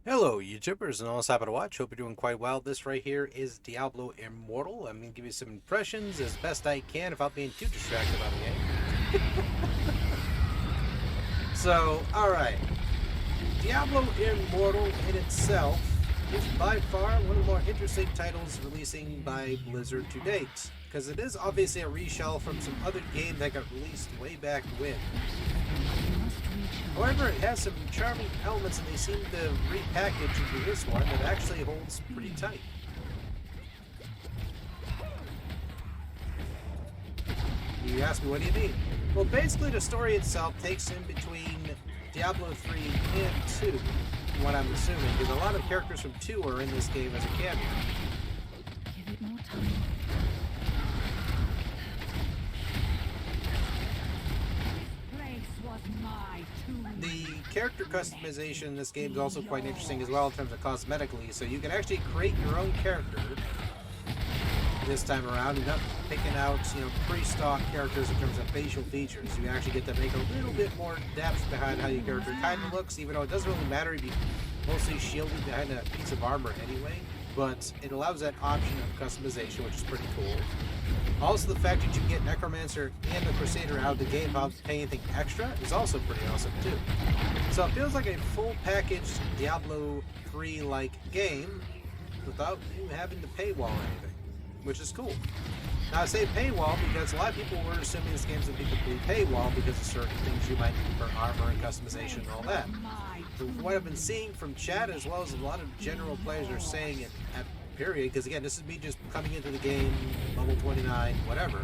Hello, YouTubers and all us happen to watch. Hope you're doing quite well. This right here is Diablo Immortal. I'm going to give you some impressions as best I can without being too distracted by the game. So, alright. Diablo Immortal in itself is by far one of the more interesting titles releasing by Blizzard to date, because it is obviously a reshell from some other game that got released way back when. However, it has some charming elements that they seem to repackage into this one that actually holds pretty tight. You ask me, what do you mean? Well, basically the story itself takes in between Diablo 3 and 2, from what I'm assuming, because a lot of characters from 2 are in this game as a cameo. Give it more time. The character customization in this game is also quite interesting as well in terms of cosmetically, so you can actually create your own character this time around. You're not picking out, pre-stock characters in terms of facial features. You actually get to make a little bit more depth behind how your character kind of looks, even though it doesn't really matter if you mostly shielded behind a piece of armor anyway, but it allows that option of customization, which is pretty cool. Also, the fact that you can get Necromancer and the Crusader out of the game without paying anything extra is also pretty awesome too. So it feels like a full packaged Diablo 3-like game without you having to paywall anything, which is cool. Now I say paywall because a lot of people were assuming this game's going to be completely paywall because of certain things you might need for armor and customization and all that. But from what I've been seeing from chat, as well as a lot of general players are saying it at period, because again, this is me just coming into the game, level 29, whatever.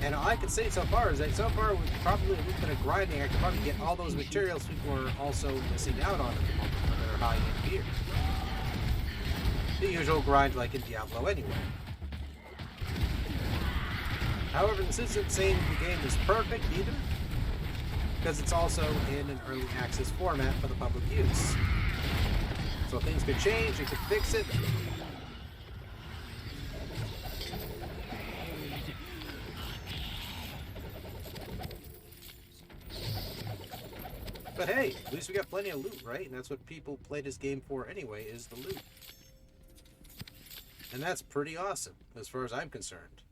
And all I can say so far is that so far with probably a little bit of grinding, I can probably get all those materials people are also missing out on at the moment, no matter how you gear. The usual grind like in Diablo anyway. However, this isn't saying the game is perfect either, because it's also in an early access format for the public use. So things could change, you could fix it. But hey, at least we got plenty of loot, right? And that's what people play this game for anyway, is the loot. And that's pretty awesome, as far as I'm concerned.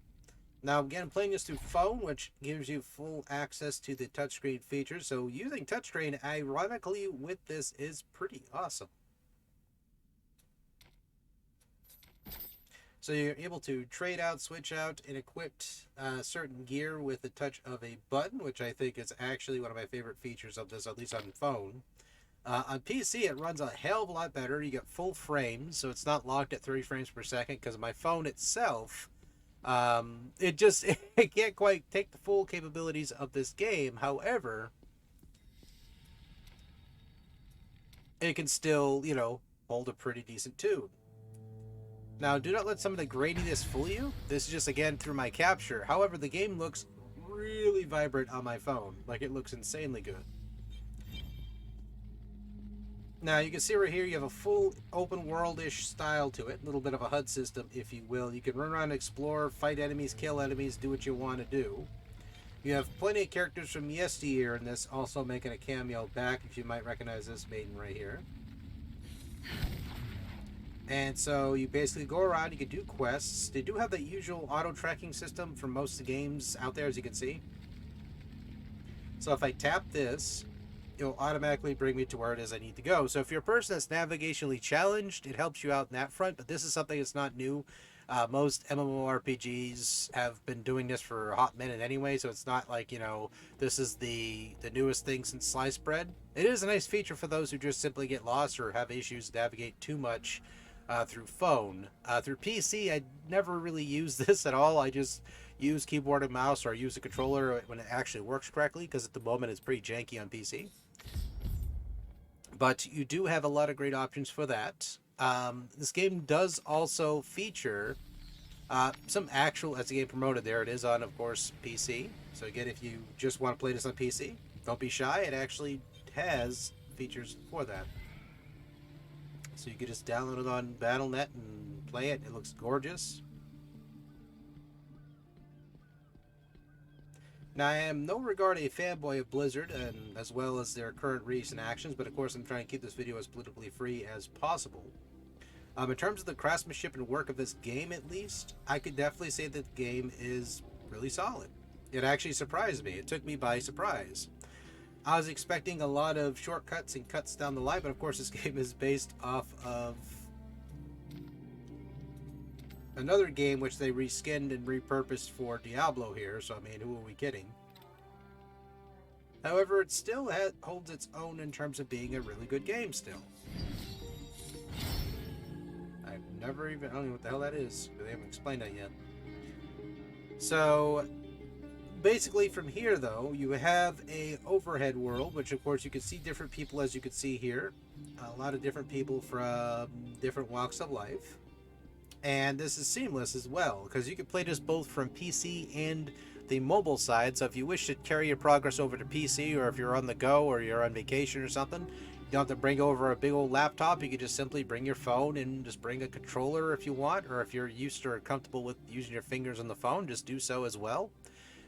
Now, again, I'm playing this through phone, which gives you full access to the touchscreen features. So using touchscreen, ironically, with this is pretty awesome. So you're able to trade out, switch out, and equip certain gear with the touch of a button, which I think is actually one of my favorite features of this, at least on phone. On PC, it runs a hell of a lot better. You get full frames, so it's not locked at 30 frames per second, because my phone itself, it can't quite take the full capabilities of this game. However, it can still, hold a pretty decent tune. Now, do not let some of the graininess fool you. This is just, again, through my capture. However, the game looks really vibrant on my phone. Like, it looks insanely good. Now, you can see right here, you have a full open world-ish style to it. A little bit of a HUD system, if you will. You can run around, explore, fight enemies, kill enemies, do what you want to do. You have plenty of characters from yesteryear in this also making a cameo back, if you might recognize this maiden right here. And so you basically go around, you can do quests. They do have the usual auto-tracking system for most of the games out there, as you can see. So if I tap this, it'll automatically bring me to where it is I need to go. So if you're a person that's navigationally challenged, it helps you out in that front, but this is something that's not new. Most MMORPGs have been doing this for a hot minute anyway, so it's not like, this is the newest thing since sliced bread. It is a nice feature for those who just simply get lost or have issues navigate too much through phone. Through PC, I never really use this at all. I just use keyboard and mouse, or use a controller when it actually works correctly, because at the moment it's pretty janky on PC. But you do have a lot of great options for that. This game does also feature some actual, as the game promoted there, it is on, of course, PC. So again, if you just want to play this on PC, don't be shy. It actually has features for that. So you can just download it on Battle.net and play it. It looks gorgeous. Now, I am no regard a fanboy of Blizzard, and as well as their current recent actions, but of course I'm trying to keep this video as politically free as possible. In terms of the craftsmanship and work of this game, at least, I could definitely say that the game is really solid. It actually surprised me. It took me by surprise. I was expecting a lot of shortcuts and cuts down the line, but of course this game is based off of another game which they reskinned and repurposed for Diablo here, so I mean, who are we kidding? However, it still holds its own in terms of being a really good game still. I don't know what the hell that is. They haven't explained that yet. So, basically from here though, you have a overhead world, which of course you can see different people as you can see here. A lot of different people from different walks of life. And this is seamless as well, because you can play this both from PC and the mobile side. So if you wish to carry your progress over to PC, or if you're on the go or you're on vacation or something, you don't have to bring over a big old laptop. You can just simply bring your phone and just bring a controller if you want, or if you're used to or comfortable with using your fingers on the phone, just do so as well.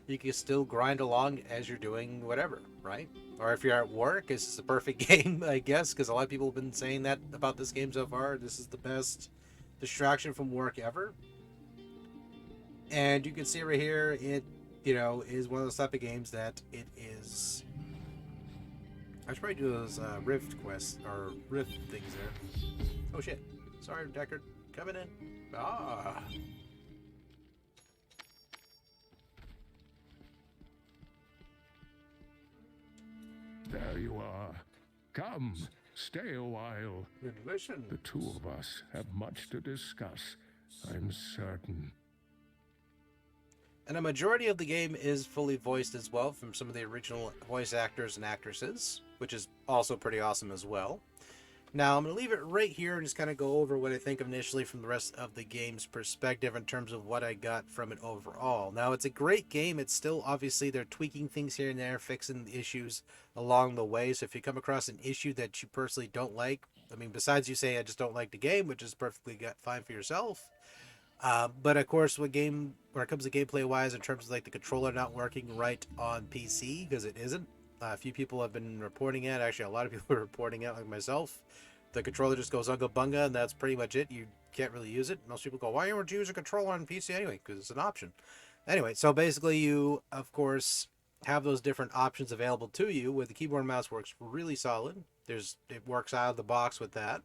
You can still grind along as you're doing whatever, right? Or if you're at work, this is the perfect game, I guess, because a lot of people have been saying that about this game so far. This is the best distraction from work ever. And you can see right here, it, is one of those type of games that it is. I should probably do those Rift quests or Rift things there. Oh shit! Sorry, Deckard, coming in. Ah. There you are. Come, stay a while. Listen. The two of us have much to discuss, I'm certain. And a majority of the game is fully voiced as well from some of the original voice actors and actresses, which is also pretty awesome as well. Now, I'm going to leave it right here and just kind of go over what I think initially from the rest of the game's perspective in terms of what I got from it overall. Now, it's a great game. It's still, obviously, they're tweaking things here and there, fixing the issues along the way. So if you come across an issue that you personally don't like, I mean, besides you say, I just don't like the game, which is perfectly fine for yourself. But of course, when it comes to gameplay wise, in terms of like the controller not working right on PC, because it isn't. A few people have been reporting it. Actually, a lot of people are reporting it, like myself. The controller just goes unga bunga, and that's pretty much it. You can't really use it. Most people go, why aren't you using a controller on PC anyway? Because it's an option. Anyway, so basically you, of course, have those different options available to you, where the keyboard and mouse works really solid. It works out of the box with that.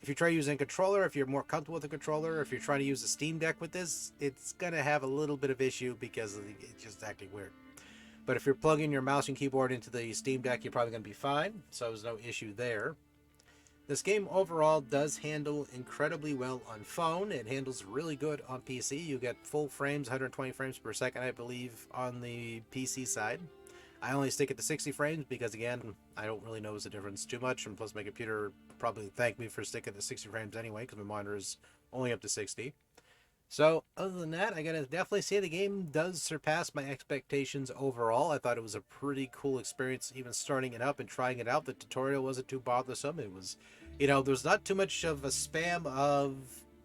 If you try using a controller, if you're more comfortable with a controller, if you're trying to use a Steam Deck with this, it's going to have a little bit of issue because it's just acting weird. But if you're plugging your mouse and keyboard into the Steam Deck, you're probably going to be fine. So there's no issue there. This game overall does handle incredibly well on phone. It handles really good on PC. You get full frames, 120 frames per second, I believe, on the PC side. I only stick it to 60 frames because, again, I don't really notice the difference too much. And plus, my computer probably thank me for sticking to 60 frames anyway, because my monitor is only up to 60. So, other than that, I gotta definitely say the game does surpass my expectations overall. I thought it was a pretty cool experience, even starting it up and trying it out. The tutorial wasn't too bothersome. It was, there's not too much of a spam of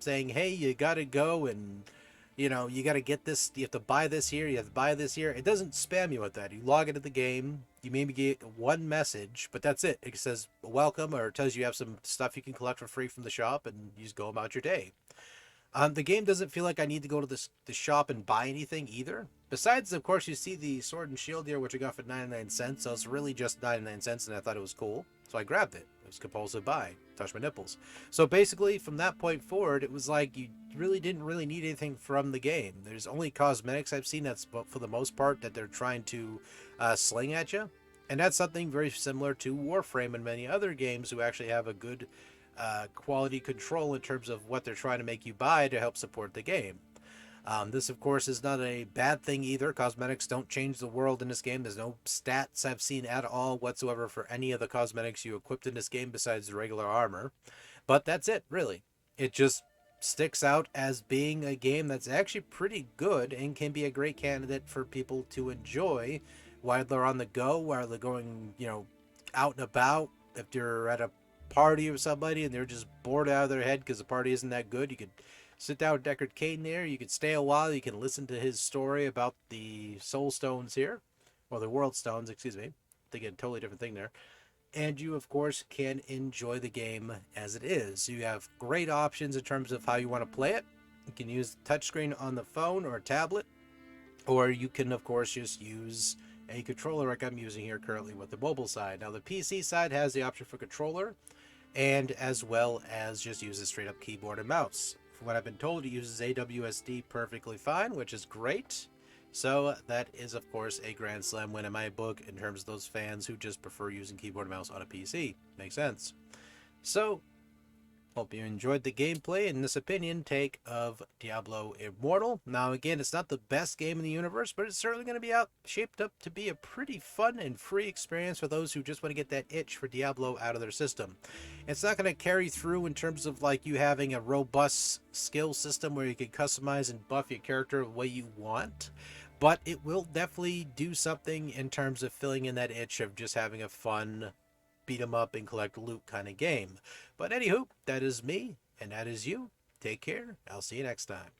saying, hey, you gotta go and, you gotta get this, you have to buy this here, you have to buy this here. It doesn't spam you with that. You log into the game, you maybe get one message, but that's it. It says welcome, or it tells you have some stuff you can collect for free from the shop, and you just go about your day. The game doesn't feel like I need to go to the shop and buy anything either. Besides, of course, you see the sword and shield here, which I got for 99 cents. So it's really just 99 cents, and I thought it was cool. So I grabbed it. It was compulsive buy. Touch my nipples. So basically, from that point forward, it was like you really didn't really need anything from the game. There's only cosmetics I've seen that's, for the most part, that they're trying to sling at you. And that's something very similar to Warframe and many other games who actually have a good quality control in terms of what they're trying to make you buy to help support the game. This, of course, is not a bad thing either. Cosmetics don't change the world in this game. There's no stats I've seen at all whatsoever for any of the cosmetics you equipped in this game besides the regular armor. But that's it, really. It just sticks out as being a game that's actually pretty good and can be a great candidate for people to enjoy while they're on the go, while they're going, out and about. If you're at a party with somebody and they're just bored out of their head because the party isn't that good, you could sit down with Deckard Cain there. You can stay a while. You can listen to his story about the Soul Stones here, or the World Stones, excuse me. Thinking a totally different thing there. And you, of course, can enjoy the game as it is. You have great options in terms of how you want to play it. You can use the touchscreen on the phone or tablet, or you can, of course, just use a controller like I'm using here currently with the mobile side. Now, the PC side has the option for controller, and as well as just uses straight up keyboard and mouse. From what I've been told, it uses AWSD perfectly fine, which is great. So that is, of course, a grand slam win in my book in terms of those fans who just prefer using keyboard and mouse on a PC. Makes sense. So, hope you enjoyed the gameplay and this opinion take of Diablo Immortal. Now, again, it's not the best game in the universe, but it's certainly going to be shaped up to be a pretty fun and free experience for those who just want to get that itch for Diablo out of their system. It's not going to carry through in terms of like you having a robust skill system where you can customize and buff your character the way you want, but it will definitely do something in terms of filling in that itch of just having a fun beat 'em up and collect loot kind of game. But anywho, that is me, and that is you. Take care. I'll see you next time.